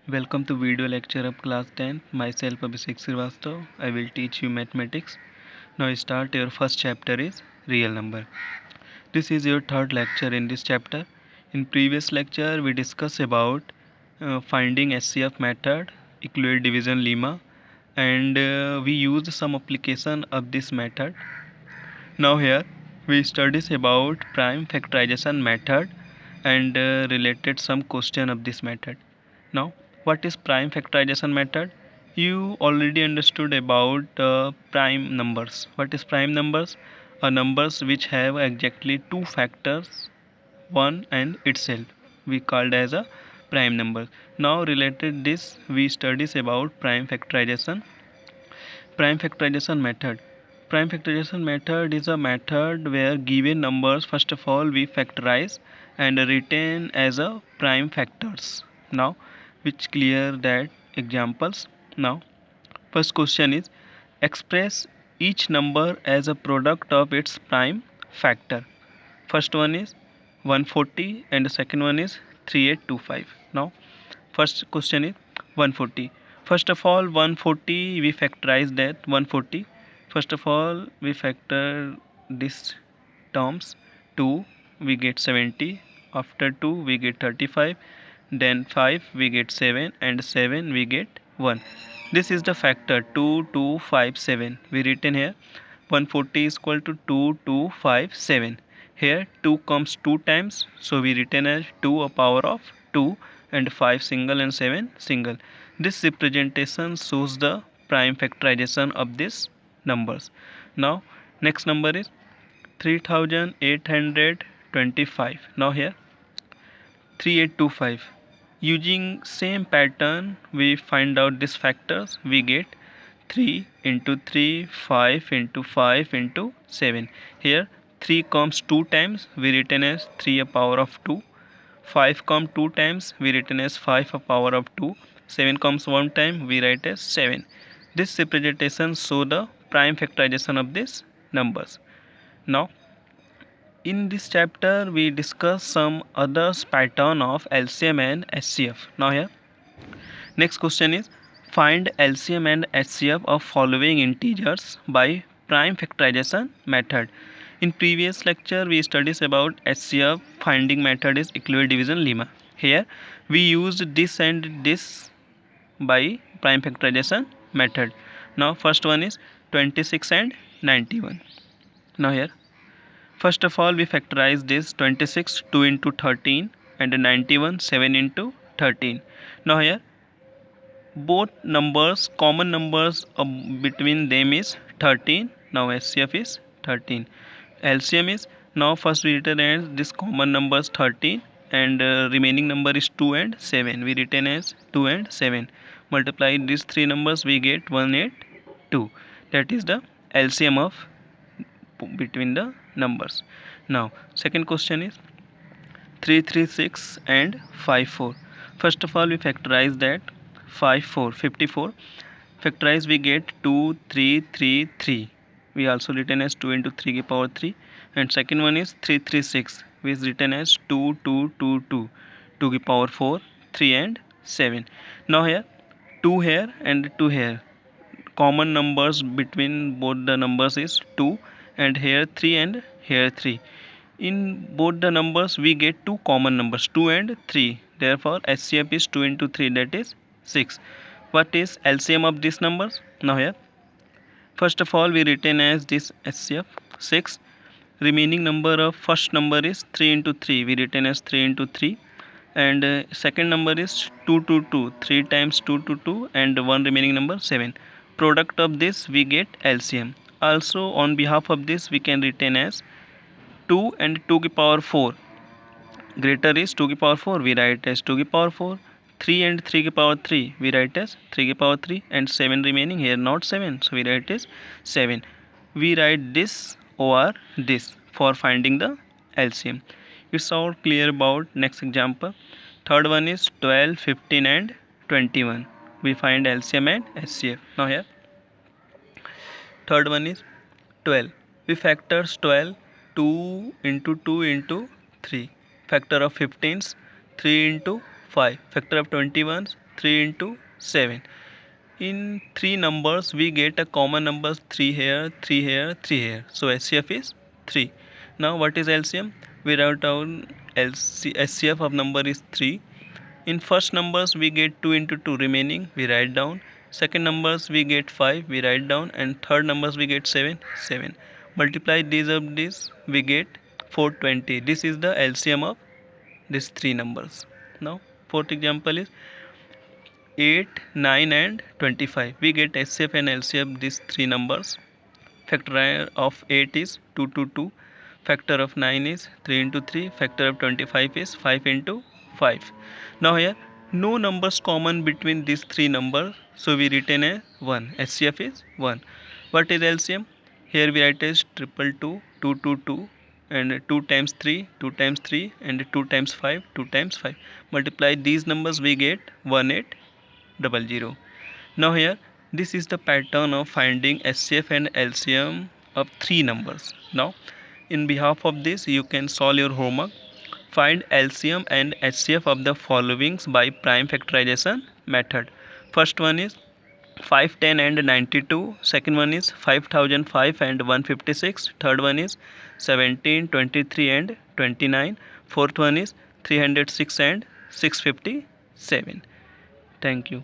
Welcome to video lecture of class 10. Myself Abhishek Srivastava. I will teach you mathematics. Now start your first chapter is real number. This is your third lecture in this chapter. In previous lecture we discussed about finding SCF method, equal division lemma, and we used some application of this method. Now here we studies about prime factorization method and related some question of this method. Now what is prime factorization method? You already understood about prime numbers. What is prime numbers? Numbers which have exactly two factors, one and itself. We called as a prime number. Now related this we studies about prime factorization. Prime factorization method. Prime factorization method is a method where given numbers first of all we factorize and retain as a prime factors. Now which clear that examples. Now first question is express each number as a product of its prime factor. First one is 140 and the second one is 3825. Now first question is 140. First of all 140 we factorize that 140. First of all we factor this terms 2 we get 70, after 2 we get 35, then 5 we get 7 and 7 we get 1. This is the factor 2257. We written here 140 is equal to 2257. Here 2 comes 2 times, so we written as 2 a power of 2 and 5 single and 7 single. This representation shows the prime factorization of these numbers. Now next number is 3825. Now here 3825. Using same pattern we find out these factors. We get 3 into 3, 5 into 5 into 7. Here 3 comes 2 times, we written as 3 a power of 2. 5 comes 2 times, we written as 5 a power of 2. 7 comes 1 time, we write as 7. This representation show the prime factorization of these numbers. Now in this chapter we discuss some other pattern of LCM and HCF. Now here next question is find LCM and HCF of following integers by prime factorization method. In previous lecture we studies about HCF finding method is equal division lemma. Here we used this and this by prime factorization method. Now first one is 26 and 91. Now here first of all we factorize this 26 2 into 13 and 91 7 into 13. Now here both numbers common numbers between them is 13. Now HCF is 13. LCM is now first we written as this common numbers 13 and remaining number is 2 and 7. We written as 2 and 7. Multiply these three numbers we get 182. That is the LCM of between the numbers. Now second question is 336 and 54. First of all we factorize that 54. Factorize we get 2333. We also written as 2 into 3 to power 3. And second one is 336 which is written as 2222 to the power 4 3 and 7. Now here 2 here and 2 here, common numbers between both the numbers is 2 and here 3 and here 3. In both the numbers we get two common numbers 2 and 3, therefore HCF is 2 into 3, that is 6. What is LCM of these numbers? Now here first of all we written as this HCF 6. Remaining number of first number is 3 into 3, we written as 3 into 3. And second number is 2 to 2, 3 times 2 to 2 and one remaining number 7. Product of this we get LCM. Also on behalf of this we can retain as 2 and 2 to power 4 greater is 2 to power 4, we write as 2 to power 4. 3 and 3 to power 3 we write as 3 to power 3 and 7 remaining, here not 7, so we write as 7. We write this or this for finding the LCM. It's all clear about next example. Third one is 12 15 and 21. We find LCM and HCF. Now here third one is 12. We factors 12 2 into 2 into 3. Factor of 15s 3 into 5. Factor of 21 is 3 into 7. In three numbers we get a common number 3 here, 3 here, 3 here. So HCF is 3. Now what is LCM? We write down HCF of number is 3. In first numbers we get 2 into 2 remaining, we write down. Second numbers we get 5, we write down. And third numbers we get 7. Multiply these of this, we get 420. This is the LCM of these three numbers. Now fourth example is 8, 9 and 25. We get HCF and LCF these three numbers. Factor of 8 is 2 to 2. Factor of 9 is 3 into 3. Factor of 25 is 5 into 5. Now here no numbers common between these three numbers, so we retain a 1. HCF is 1. What is LCM? Here we write as 222, 2 to 2, and 2 times 3, 2 times 3, and 2 times 5, 2 times 5. Multiply these numbers, we get 1800. Now here this is the pattern of finding HCF and LCM of three numbers. Now in behalf of this you can solve your homework. Find LCM and HCF of the following by prime factorization method. First one is 5, 10 and 92. Second one is 5005 and 156. Third one is 17, 23 and 29. Fourth one is 306 and 657. Thank you.